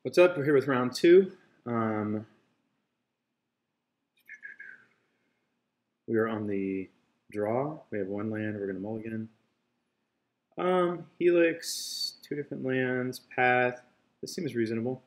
What's up? We're here with round two. We are on the draw. We have one land. We're going to mulligan. Helix, two different lands, path. This seems reasonable.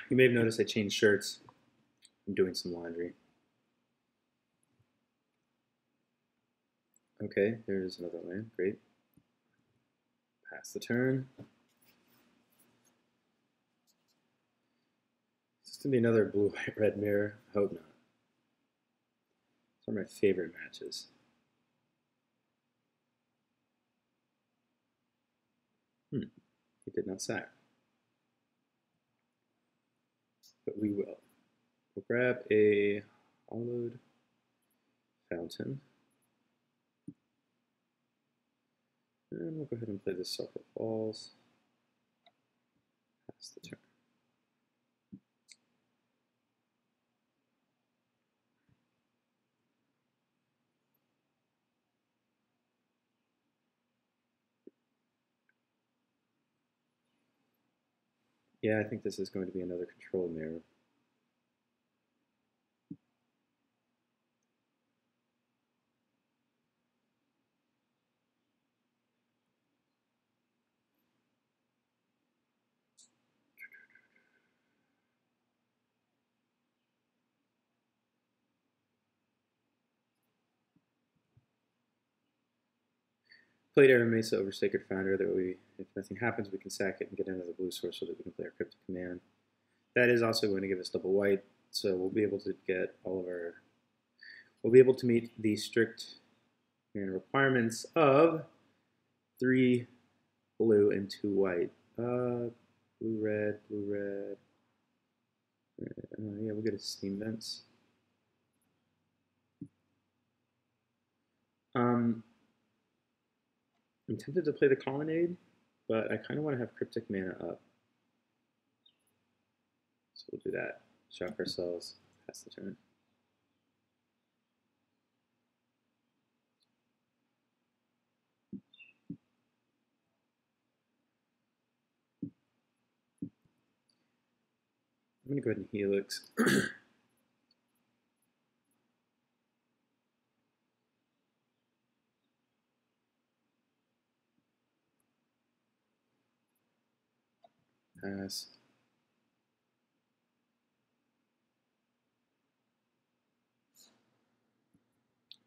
You may have noticed I changed shirts. I'm doing some laundry. Okay, there's another land. Great. Pass the turn. Is this going to be another blue-white-red mirror? I hope not. It's one of my favorite matches. He did not sack. But we will. We'll grab a Hallowed Fountain. And we'll go ahead and play this Sulfur Falls. Pass the turn. Yeah, I think this is going to be another control mirror. Played Arid Mesa over Sacred Foundry. That way, if nothing happens, we can sack it and get another blue source so that we can play our Cryptic Command. That is also going to give us double white, so we'll be able to get all of our. We'll be able to meet the strict requirements of 3 blue and 2 white. Blue, red, blue, red. Yeah, we'll get a Steam Vents. I'm tempted to play the Colonnade, but I kind of want to have Cryptic Mana up. So we'll do that. Shock ourselves, pass the turn. I'm going to go ahead and Helix. Pass.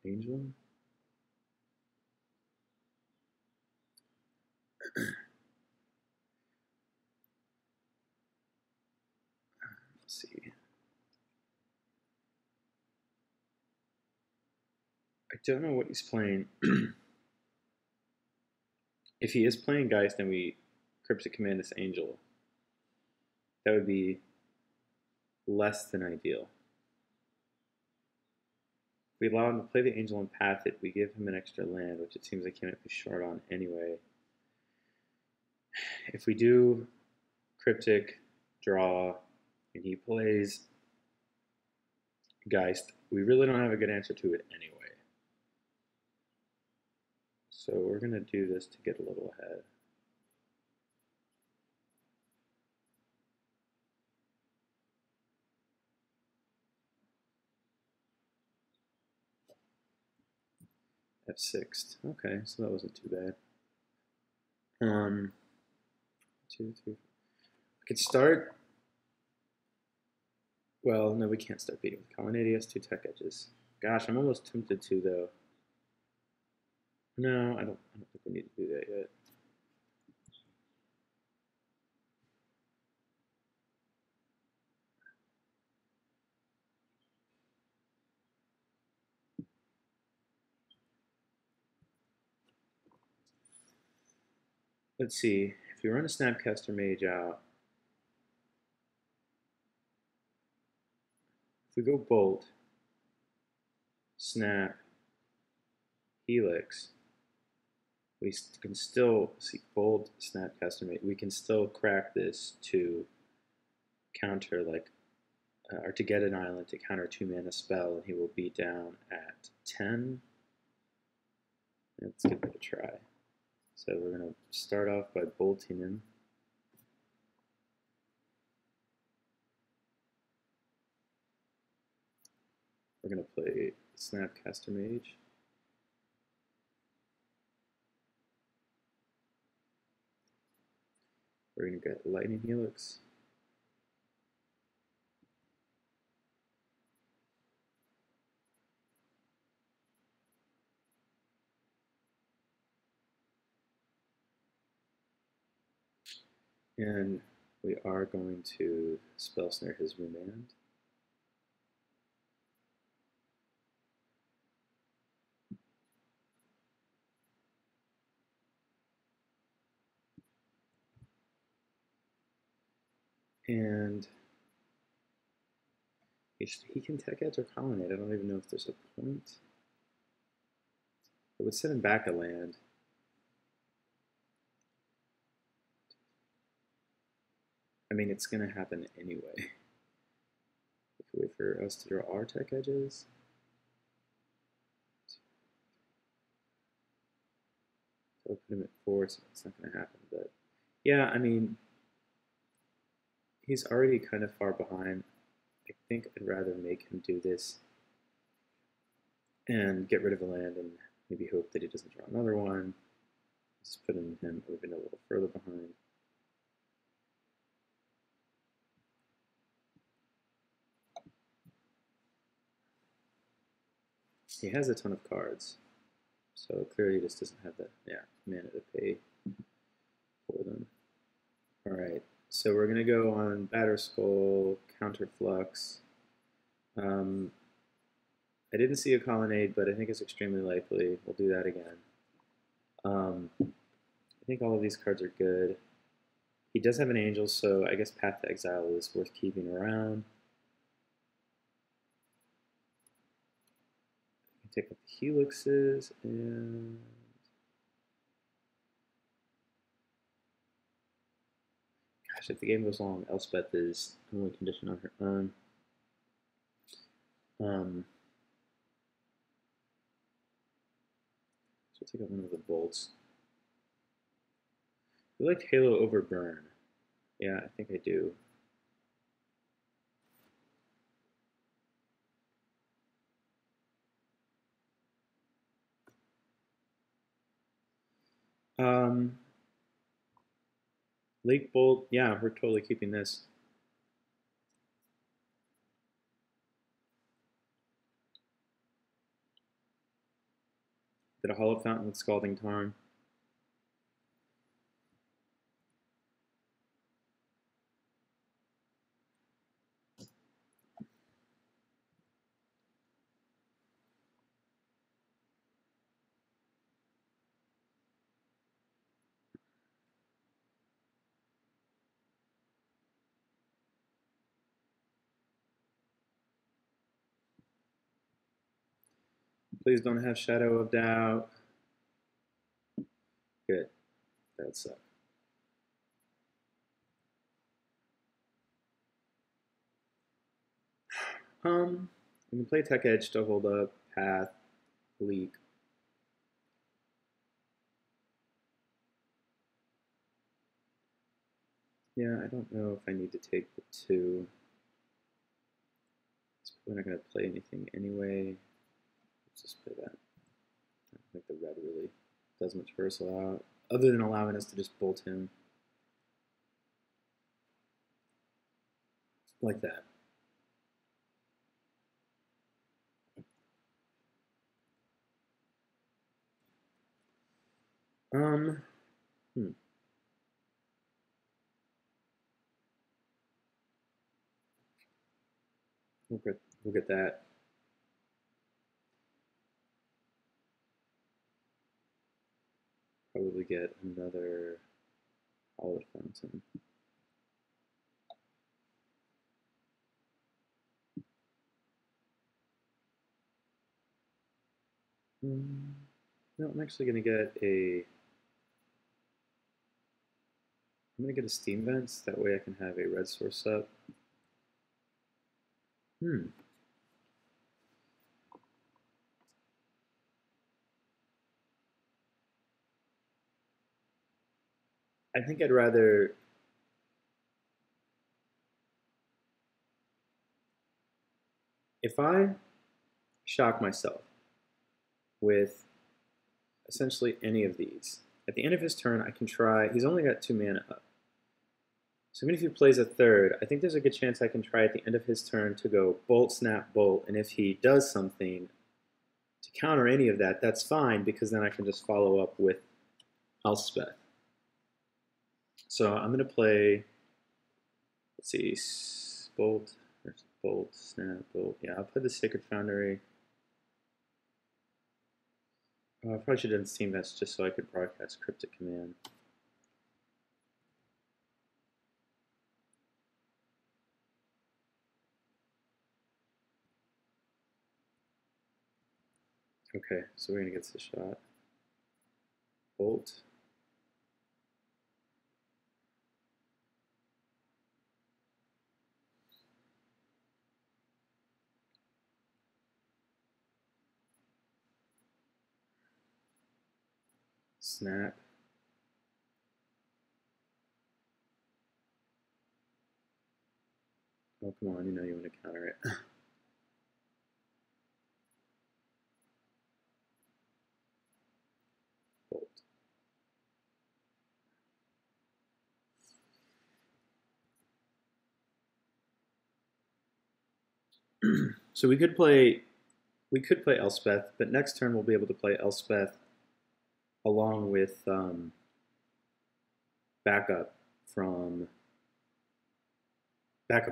Angel. Let's see. I don't know what he's playing. If he is playing Geist and we Cryptic Command this Angel, that would be less than ideal. If we allow him to play the Angel and path it, we give him an extra land, which it seems like he might be short on anyway. If we do Cryptic, draw, and he plays Geist, we really don't have a good answer to it anyway. So we're going to do this to get a little ahead. F6. Okay, so that wasn't too bad. 2, 3. I could start. Well, no, we can't start beating with Colonnade. He has 2 tech edges. Gosh, I'm almost tempted to though. No, I don't think we need to do that yet. Let's see. If we run a Snapcaster Mage out, if we go Bolt, Snap Helix, we can still see bold Snapcaster Mage. We can still crack this to counter like, or to get an island to counter 2-mana spell, and he will be down at 10. Let's give it a try. So we're going to start off by bolting him. We're going to play Snapcaster Mage. We're going to get Lightning Helix. And we are going to Spell Snare his Remand. And he can Tech Edge or Colonnade. I don't even know if there's a point. It would send him back a land. I mean, it's going to happen anyway. If we wait for us to draw our Tech Edges. So we'll put him at 4, so it's not going to happen. But yeah, I mean, he's already kind of far behind. I think I'd rather make him do this and get rid of a land and maybe hope that he doesn't draw another one. Just putting him even a little further behind. He has a ton of cards, so clearly he just doesn't have the mana to pay for them. All right, so we're gonna go on Batterskull, Counterflux. I didn't see a Colonnade, but I think it's extremely likely. We'll do that again. I think all of these cards are good. He does have an Angel, so I guess Path to Exile is worth keeping around. Take up the Helixes, and gosh, if the game goes long, Elspeth is only conditioned on her own. So take up one of the bolts. I like Halo over Burn. Yeah, I think I do. Lake Bolt, yeah, we're totally keeping this. Did a Hallowed Fountain with Scalding Tarn. Please don't have Shadow of Doubt. Good. That would suck. We can play Tech Edge to hold up, Path, Leak. Yeah, I don't know if I need to take the 2. It's probably not going to play anything anyway. Let's just play that. I don't think the red really does much for us other than allowing us to just bolt him. Like that. We'll get that. Probably get another Hallowed Fountain. No, I'm actually going to get a... I'm going to get a Steam Vents. That way I can have a red source up. I think I'd rather... If I shock myself with essentially any of these, at the end of his turn, I can try... He's only got 2 mana up. So even if he plays a third, I think there's a good chance I can try at the end of his turn to go Bolt, Snap, Bolt, and if he does something to counter any of that, that's fine, because then I can just follow up with Elspeth. So I'm going to play, let's see, Bolt, Snap, Bolt. Yeah, I'll play the Sacred Foundry. I probably should have done Steam Vents just so I could broadcast Cryptic Command. Okay, so we're going to get this shot. Bolt. Snap. Oh, come on, you know you want to counter it. Bolt. So we could play Elspeth, but next turn we'll be able to play Elspeth along with backup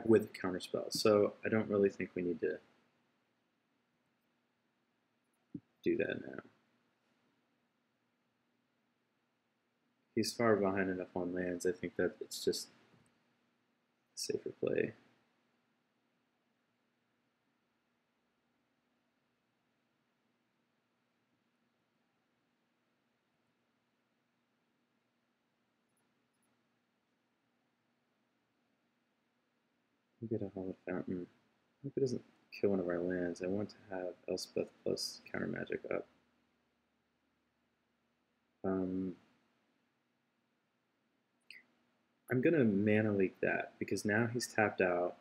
with counterspell. So I don't really think we need to do that now. He's far behind enough on lands. I think that it's just a safer play. We get a Hallowed Fountain. I hope it doesn't kill one of our lands. I want to have Elspeth plus counter magic up. I'm going to mana leak that because now he's tapped out.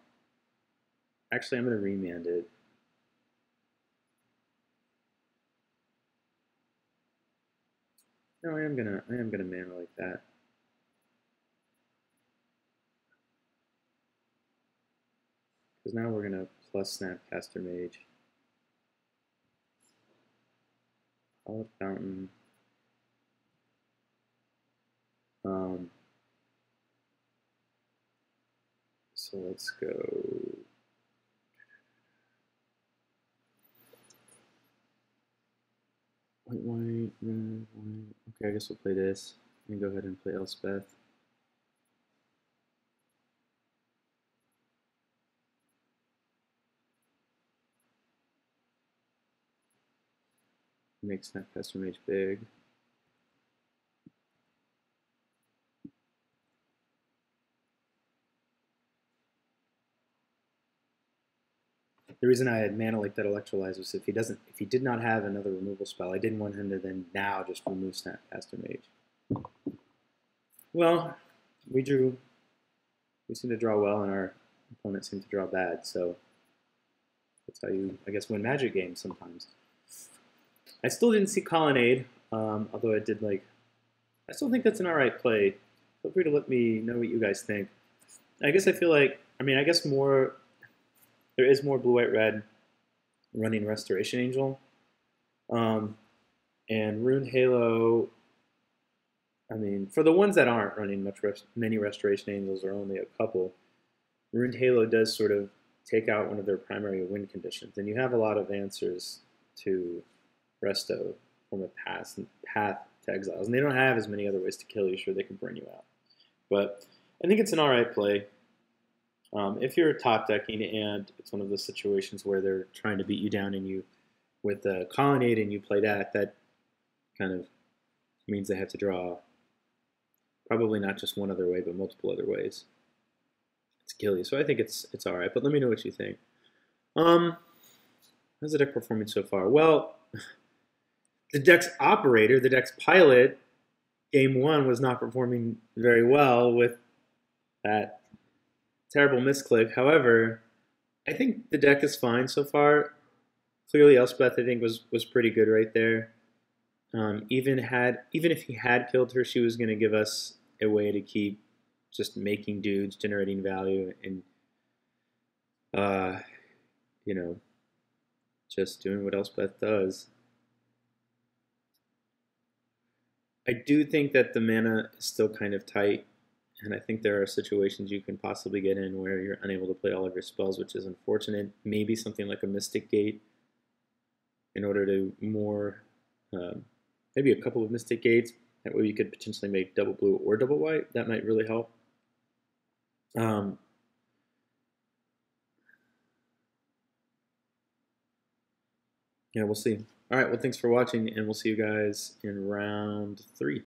Actually, I'm going to remand it. No, I am gonna mana leak that. Because now we're gonna plus Snapcaster Mage. Hallowed Fountain. So let's go. White, red, white. Okay, I guess we'll play this. Let me go ahead and play Elspeth. Make Snapcaster Mage big. The reason I had mana like that Electrolyze was if he did not have another removal spell, I didn't want him to then now just remove Snapcaster Mage. Well, we seem to draw well, and our opponent seemed to draw bad, so that's how you, I guess, win Magic games sometimes. I still didn't see Colonnade, although I still think that's an alright play. Feel free to let me know what you guys think. I guess I feel like, I guess there is more blue-white-red running Restoration Angel. And Runed Halo, for the ones that aren't running many Restoration Angels, or only a couple, Runed Halo does sort of take out one of their primary win conditions. And you have a lot of answers to Resto from a path to Exiles. And they don't have as many other ways to kill you. Sure, they can burn you out. But I think it's an alright play. If you're top decking and it's one of those situations where they're trying to beat you down and you with the Colonnade and you play that, that kind of means they have to draw probably not just one other way, but multiple other ways to kill you. So I think it's all right, but let me know what you think. How's the deck performing so far? Well, the deck's operator, the deck's pilot, game one was not performing very well with that terrible misclick. However, I think the deck is fine so far. Clearly, Elspeth, I think, was pretty good right there. Even if he had killed her, she was going to give us a way to keep just making dudes, generating value, and you know, just doing what Elspeth does. I do think that the mana is still kind of tight, and I think there are situations you can possibly get in where you're unable to play all of your spells, which is unfortunate. Maybe something like a Mystic Gate in order to more, maybe a couple of Mystic Gates. That way you could potentially make double blue or double white. That might really help. Yeah, we'll see. All right, well, thanks for watching, and we'll see you guys in round 3.